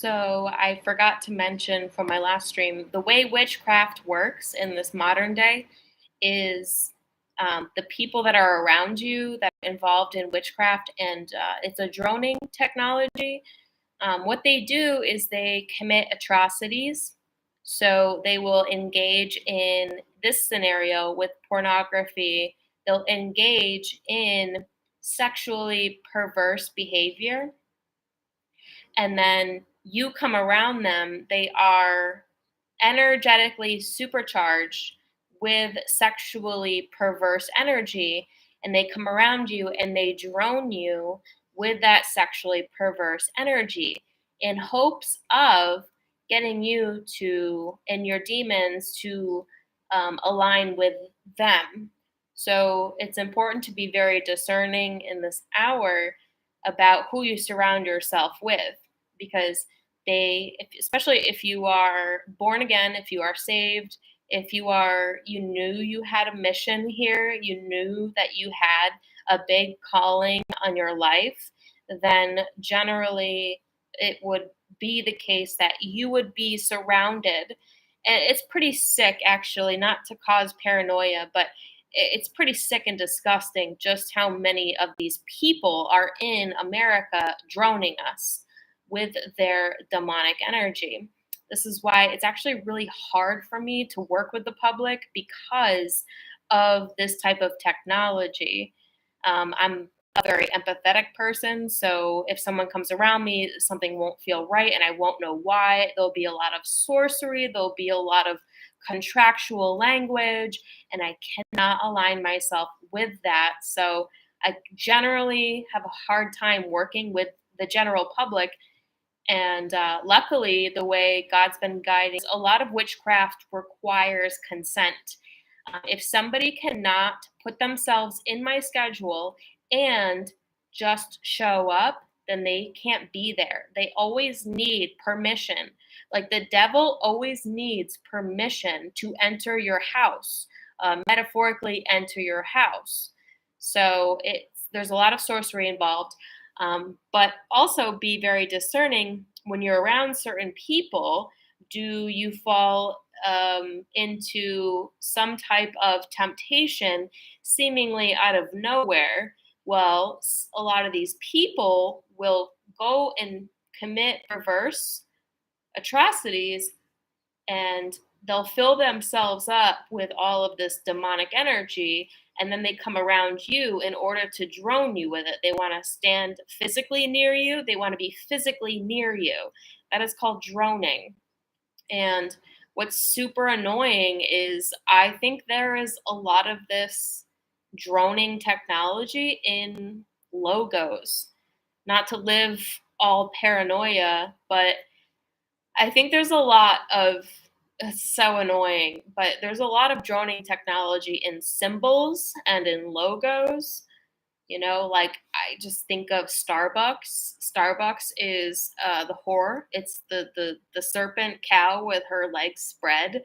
So I forgot to mention from my last stream, the way witchcraft works in this modern day is the people that are around you that are involved in witchcraft, and it's a droning technology. What they do is they commit atrocities. So they will engage in this scenario with pornography. They'll engage in sexually perverse behavior, and then you come around them, they are energetically supercharged with sexually perverse energy, and they come around you and they drone you with that sexually perverse energy in hopes of getting you to and your demons to align with them. So it's important to be very discerning in this hour about who you surround yourself with, because especially if you are born again, if you are saved, if you knew you had a mission here, you knew that you had a big calling on your life, then generally it would be the case that you would be surrounded. And it's pretty sick, actually, not to cause paranoia, but it's pretty sick and disgusting just how many of these people are in America droning us with their demonic energy. This is why it's actually really hard for me to work with the public because of this type of technology. I'm a very empathetic person, so if someone comes around me, something won't feel right and I won't know why. There'll be a lot of sorcery, there'll be a lot of contractual language, and I cannot align myself with that. So I generally have a hard time working with the general public. And luckily, the way God's been guiding, a lot of witchcraft requires consent. If somebody cannot put themselves in my schedule and just show up, then they can't be there. They always need permission. Like the devil always needs permission to enter your house, metaphorically enter your house. So there's a lot of sorcery involved. But also be very discerning when you're around certain people. Do you fall into some type of temptation seemingly out of nowhere? Well, a lot of these people will go and commit perverse atrocities, and they'll fill themselves up with all of this demonic energy, and then they come around you in order to drone you with it. They want to stand physically near you, they want to be physically near you. That is called droning. And what's super annoying is I think there is a lot of this droning technology in logos. Not to live all paranoia, but I think there's a lot of it's so annoying, but there's a lot of droning technology in symbols and in logos. Like I just think of Starbucks. Starbucks is the whore. It's the serpent cow with her legs spread,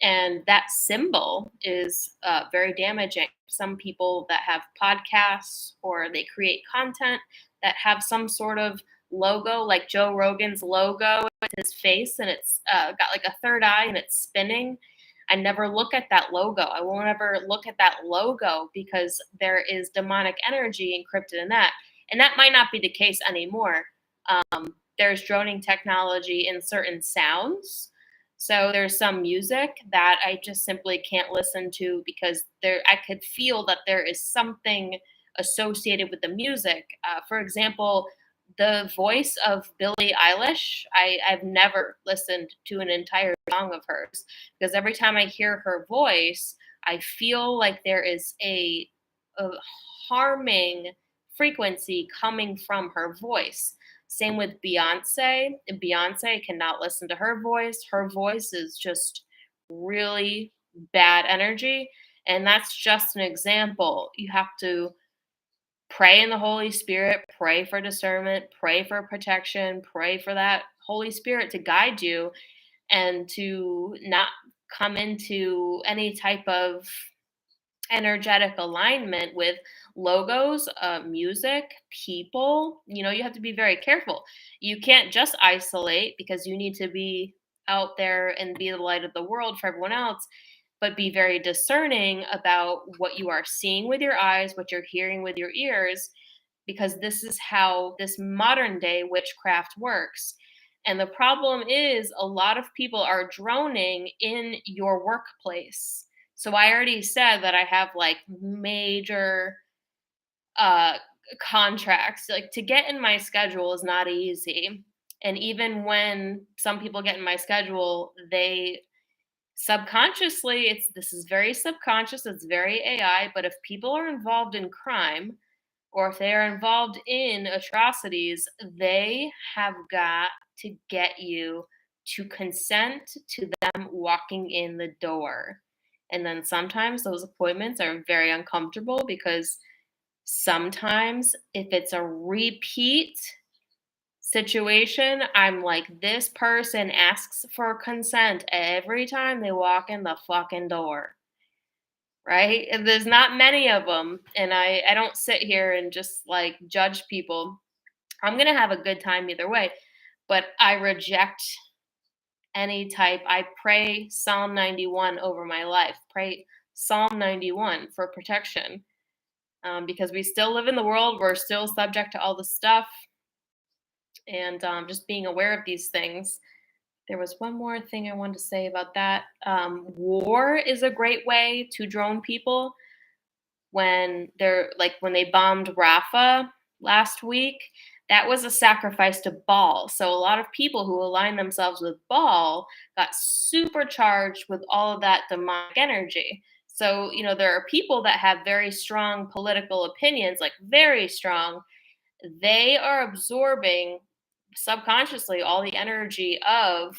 and that symbol is very damaging. Some people that have podcasts or they create content that have some sort of logo, like Joe Rogan's logo with his face, and it's got like a third eye and it's spinning. I never look at that logo. I won't ever look at that logo because there is demonic energy encrypted in that. And that might not be the case anymore. There's droning technology in certain sounds. So there's some music that I just simply can't listen to because I could feel that there is something associated with the music. For example, the voice of Billie Eilish, I've never listened to an entire song of hers because every time I hear her voice, I feel like there is a harming frequency coming from her voice. Same with Beyonce. Beyonce cannot listen to her voice. Her voice is just really bad energy. And that's just an example. You have to pray in the Holy Spirit, pray for discernment, pray for protection, pray for that Holy Spirit to guide you and to not come into any type of energetic alignment with logos, music, people. You have to be very careful. You can't just isolate because you need to be out there and be the light of the world for everyone else, but be very discerning about what you are seeing with your eyes, what you're hearing with your ears, because this is how this modern day witchcraft works. And the problem is, a lot of people are droning in your workplace. So I already said that I have like major uh contracts. Like, to get in my schedule is not easy. And even when some people get in my schedule, they subconsciously, this is very subconscious, it's very AI, but if people are involved in crime, or if they are involved in atrocities, they have got to get you to consent to them walking in the door. And then sometimes those appointments are very uncomfortable, because sometimes if it's a repeat situation, I'm like, this person asks for consent every time they walk in the fucking door. Right? And there's not many of them. And I don't sit here and just like judge people. I'm going to have a good time either way, but I reject any type. I pray Psalm 91 over my life. Pray Psalm 91 for protection. Because we still live in the world, we're still subject to all the stuff, and just being aware of these things. There was one more thing I wanted to say about that. War is a great way to drone people. When they bombed Rafah last week, that was a sacrifice to Baal. So a lot of people who align themselves with Baal got supercharged with all of that demonic energy. So, there are people that have very strong political opinions, like very strong. They are absorbing subconsciously all the energy of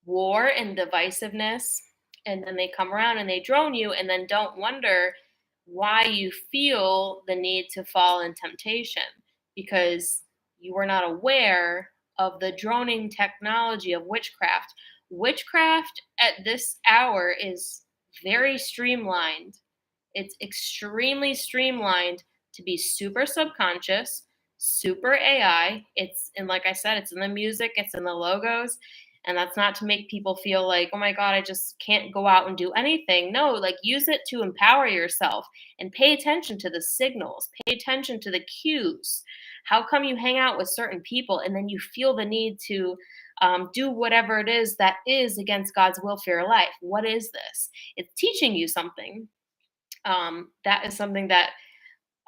war and divisiveness, and then they come around and they drone you, and then don't wonder why you feel the need to fall in temptation, because you were not aware of the droning technology of witchcraft. Witchcraft at this hour is very streamlined. It's extremely streamlined to be super subconscious, super AI. And like I said, it's in the music, it's in the logos. And that's not to make people feel like, oh my God, I just can't go out and do anything. No, like, use it to empower yourself and pay attention to the signals, pay attention to the cues. How come you hang out with certain people and then you feel the need to do whatever it is that is against God's will for your life? What is this? It's teaching you something. That is something that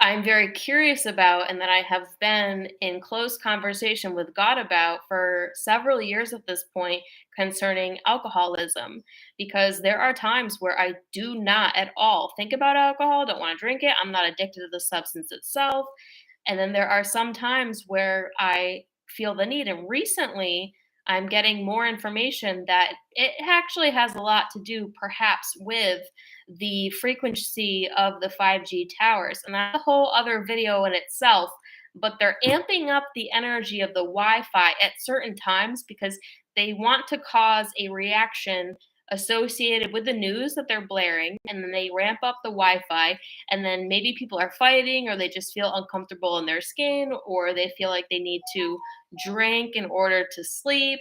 I'm very curious about, and that I have been in close conversation with God about for several years at this point, concerning alcoholism. Because there are times where I do not at all think about alcohol, don't want to drink it, I'm not addicted to the substance itself. And then there are some times where I feel the need. And recently, I'm getting more information that it actually has a lot to do, perhaps, with the frequency of the 5G towers. And that's a whole other video in itself. But they're amping up the energy of the Wi Fi at certain times because they want to cause a reaction associated with the news that they're blaring. And then they ramp up the Wi Fi. And then maybe people are fighting, or they just feel uncomfortable in their skin, or they feel like they need to drink in order to sleep.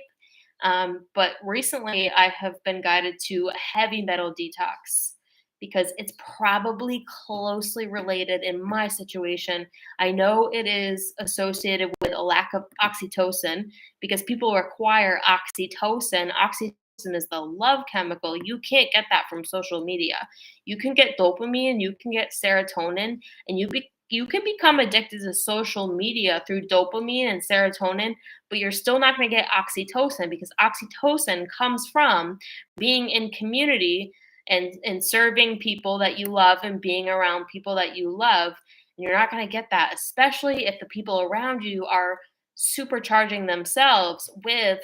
But recently, I have been guided to a heavy metal detox because it's probably closely related in my situation. I know it is associated with a lack of oxytocin, because people require oxytocin. Oxytocin is the love chemical. You can't get that from social media. You can get dopamine, you can get serotonin, and you can become addicted to social media through dopamine and serotonin, but you're still not going to get oxytocin, because oxytocin comes from being in community and serving people that you love and being around people that you love. And you're not going to get that, especially if the people around you are supercharging themselves with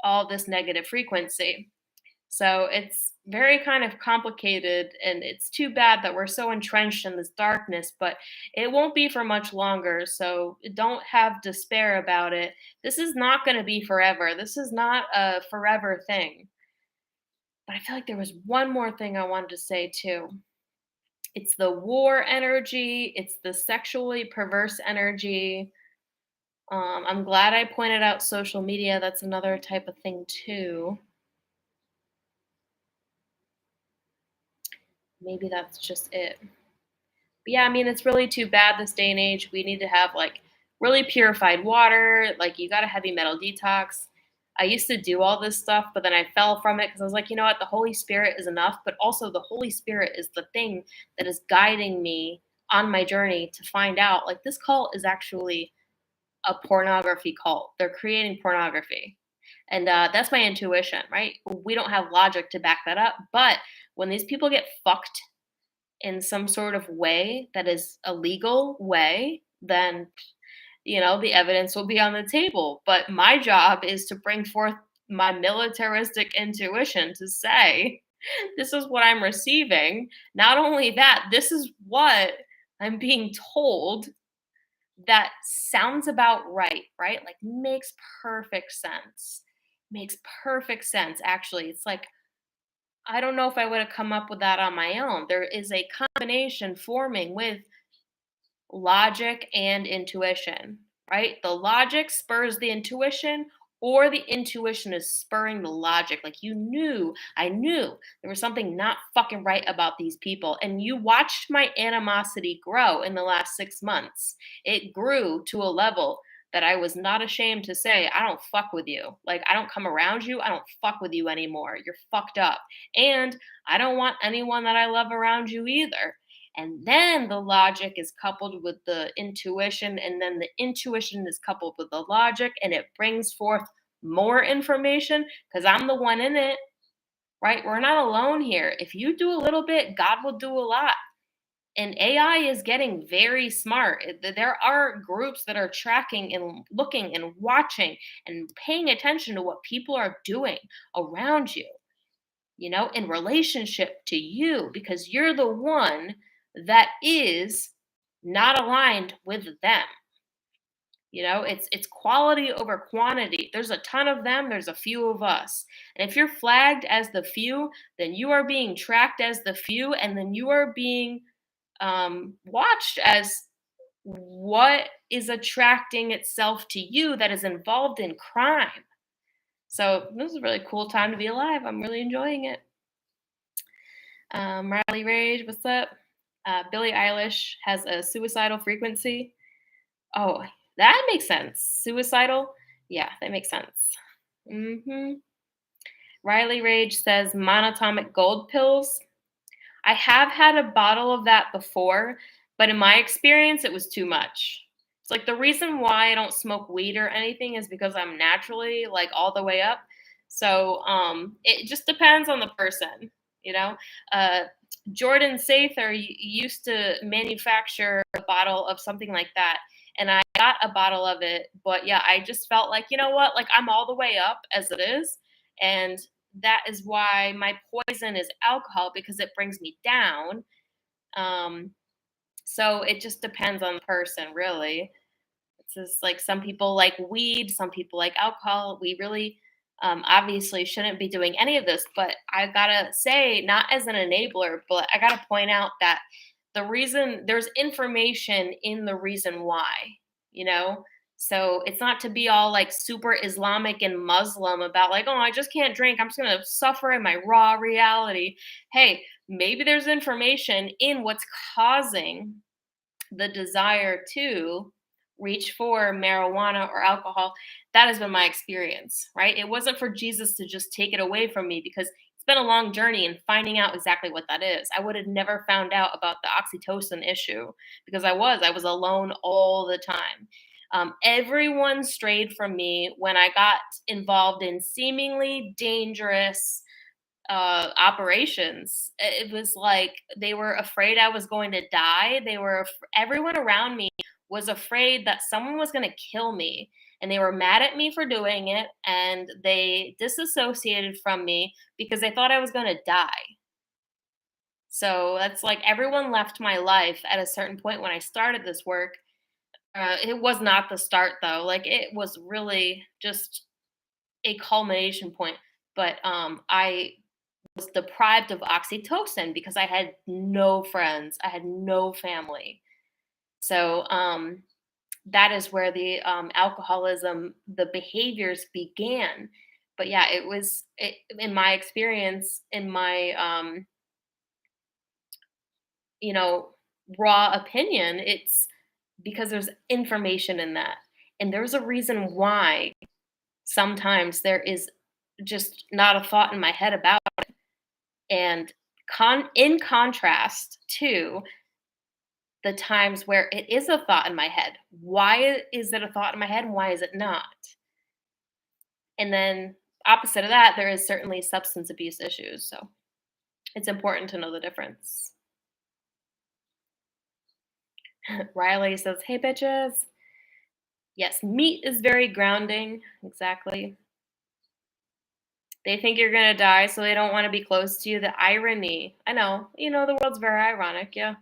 all this negative frequency. So it's very kind of complicated, and it's too bad that we're so entrenched in this darkness, but it won't be for much longer. So don't have despair about it. This is not going to be forever. This is not a forever thing. But I feel like there was one more thing I wanted to say too. It's the war energy, it's the sexually perverse energy. I'm glad I pointed out social media. That's another type of thing too. Maybe that's just it. But yeah, I mean, it's really too bad this day and age. We need to have like really purified water. Like, you got a heavy metal detox. I used to do all this stuff, but then I fell from it because I was like, you know what? The Holy Spirit is enough. But also, the Holy Spirit is the thing that is guiding me on my journey to find out like this cult is actually a pornography cult. They're creating pornography. And that's my intuition, right? We don't have logic to back that up. But when these people get fucked in some sort of way that is a legal way, then the evidence will be on the table. But my job is to bring forth my militaristic intuition to say, this is what I'm receiving. Not only that, this is what I'm being told that sounds about right, right? Like makes perfect sense. Makes perfect sense. Actually, it's like I don't know if I would have come up with that on my own. There is a combination forming with logic and intuition, right? The logic spurs the intuition, or the intuition is spurring the logic. Like I knew there was something not fucking right about these people. And you watched my animosity grow in the last 6 months. It grew to a level that I was not ashamed to say, I don't fuck with you. Like, I don't come around you. I don't fuck with you anymore. You're fucked up. And I don't want anyone that I love around you either. And then the logic is coupled with the intuition, and then the intuition is coupled with the logic, and it brings forth more information because I'm the one in it, right? We're not alone here. If you do a little bit, God will do a lot. And AI is getting very smart. There are groups that are tracking and looking and watching and paying attention to what people are doing around you, in relationship to you, because you're the one that is not aligned with them. It's quality over quantity. There's a ton of them, there's a few of us. And if you're flagged as the few, then you are being tracked as the few, and then you are being watched as what is attracting itself to you that is involved in crime. So this is a really cool time to be alive. I'm really enjoying it. Riley Rage, what's up? Billie Eilish has a suicidal frequency. Oh, that makes sense. Suicidal? Yeah, that makes sense. Riley Rage says monatomic gold pills. I have had a bottle of that before, but in my experience, it was too much. It's like the reason why I don't smoke weed or anything is because I'm naturally like all the way up. So it just depends on the person, you know. Uh, Jordan Sather used to manufacture a bottle of something like that, and I got a bottle of it. But yeah, I just felt like, you know what, like I'm all the way up as it is, and that is why my poison is alcohol, because it brings me down. Um, so it just depends on the person, really. It's just like some people like weed, some people like alcohol. We really obviously shouldn't be doing any of this, but I gotta say, not as an enabler, but I gotta point out that the reason there's information in the reason why, you know? So it's not to be all like super Islamic and Muslim about like, oh, I just can't drink. I'm just gonna suffer in my raw reality. Hey, maybe there's information in what's causing the desire to reach for marijuana or alcohol. That has been my experience, right? It wasn't for Jesus to just take it away from me, because it's been a long journey in finding out exactly what that is. I would have never found out about the oxytocin issue because I was alone all the time. Everyone strayed from me when I got involved in seemingly dangerous operations. It was like they were afraid I was going to die. Everyone around me was afraid that someone was going to kill me, and they were mad at me for doing it, and they disassociated from me because they thought I was going to die. So that's like everyone left my life at a certain point when I started this work. It was not the start though. Like it was really just a culmination point. But I was deprived of oxytocin because I had no friends, I had no family. So that is where the alcoholism, the behaviors began. But yeah, in my experience, in my you know, raw opinion, it's because there's information in that. And there's a reason why sometimes there is just not a thought in my head about it. And in contrast to the times where it is a thought in my head. Why is it a thought in my head and why is it not? And then opposite of that, there is certainly substance abuse issues. So it's important to know the difference. Riley says, "Hey bitches." Yes, meat is very grounding. Exactly. They think you're gonna die, so they don't want to be close to you. The irony. I know. The world's very ironic. Yeah.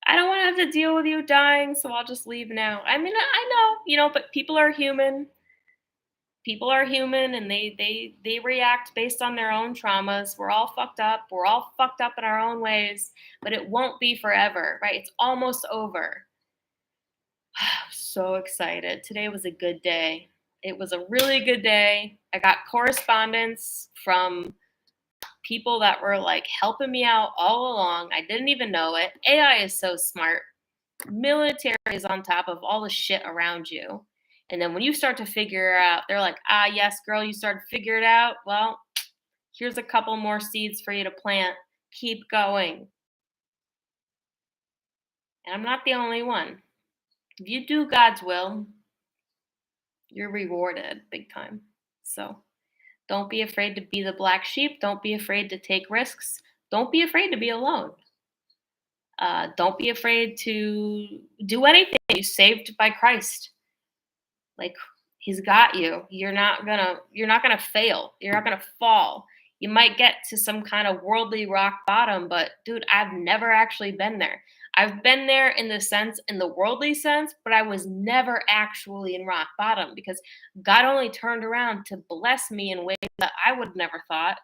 I don't want to have to deal with you dying, so I'll just leave now. I mean, I know, but people are human. People are human, and they react based on their own traumas. We're all fucked up. We're all fucked up in our own ways, but it won't be forever, right? It's almost over. So excited. Today was a good day. It was a really good day. I got correspondence from people that were like helping me out all along. I didn't even know it. AI is so smart. Military is on top of all the shit around you. And then when you start to figure it out, they're like, yes, girl, you start to figure it out. Well, here's a couple more seeds for you to plant. Keep going. And I'm not the only one. If you do God's will, you're rewarded big time. So don't be afraid to be the black sheep. Don't be afraid to take risks. Don't be afraid to be alone. Don't be afraid to do anything. You're saved by Christ. Like, he's got you. You're not gonna fail. You're not gonna fall. You might get to some kind of worldly rock bottom, but dude, I've never actually been there. I've been there in the worldly sense, but I was never actually in rock bottom because God only turned around to bless me in ways that I would never thought.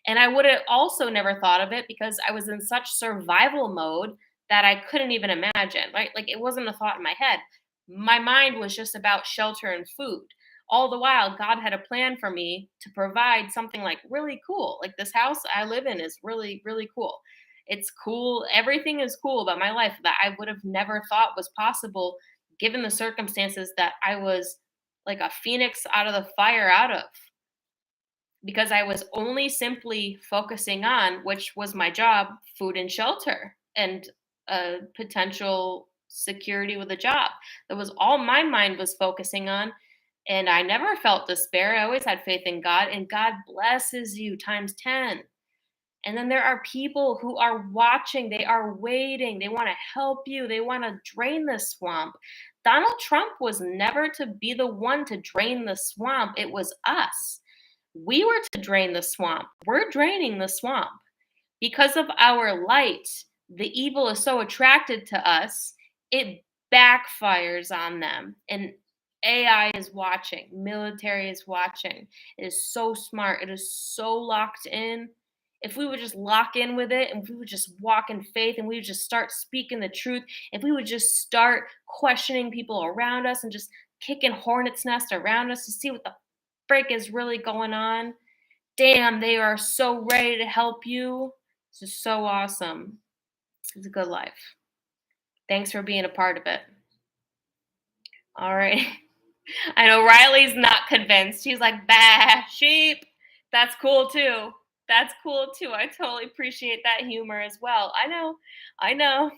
And I would have also never thought of it because I was in such survival mode that I couldn't even imagine, right? Like, it wasn't a thought in my head. My mind was just about shelter and food. All the while, God had a plan for me to provide something like really cool. Like, this house I live in is really, really cool. It's cool. Everything is cool about my life that I would have never thought was possible given the circumstances that I was like a phoenix out of the fire out of, because I was only simply focusing on, which was my job, food and shelter and potential security with a job. That was all my mind was focusing on. And I never felt despair. I always had faith in God, and God blesses you times 10. And then there are people who are watching, they are waiting, they want to help you, they want to drain the swamp. Donald Trump was never to be the one to drain the swamp, it was us. We were to drain the swamp. We're draining the swamp. Because of our light, the evil is so attracted to us, it backfires on them. And AI is watching, military is watching. It is so smart, it is so locked in. If we would just lock in with it, and if we would just walk in faith, and we would just start speaking the truth, if we would just start questioning people around us and just kicking hornets' nest around us to see what the frick is really going on. Damn, they are so ready to help you. This is so awesome. It's a good life. Thanks for being a part of it. All right. I know Riley's not convinced. He's like, bah, sheep. That's cool too. That's cool too. I totally appreciate that humor as well. I know. I know.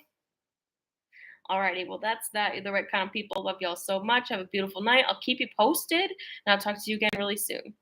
Alrighty, well, that's that. You're the right kind of people. Love y'all so much. Have a beautiful night. I'll keep you posted, and I'll talk to you again really soon.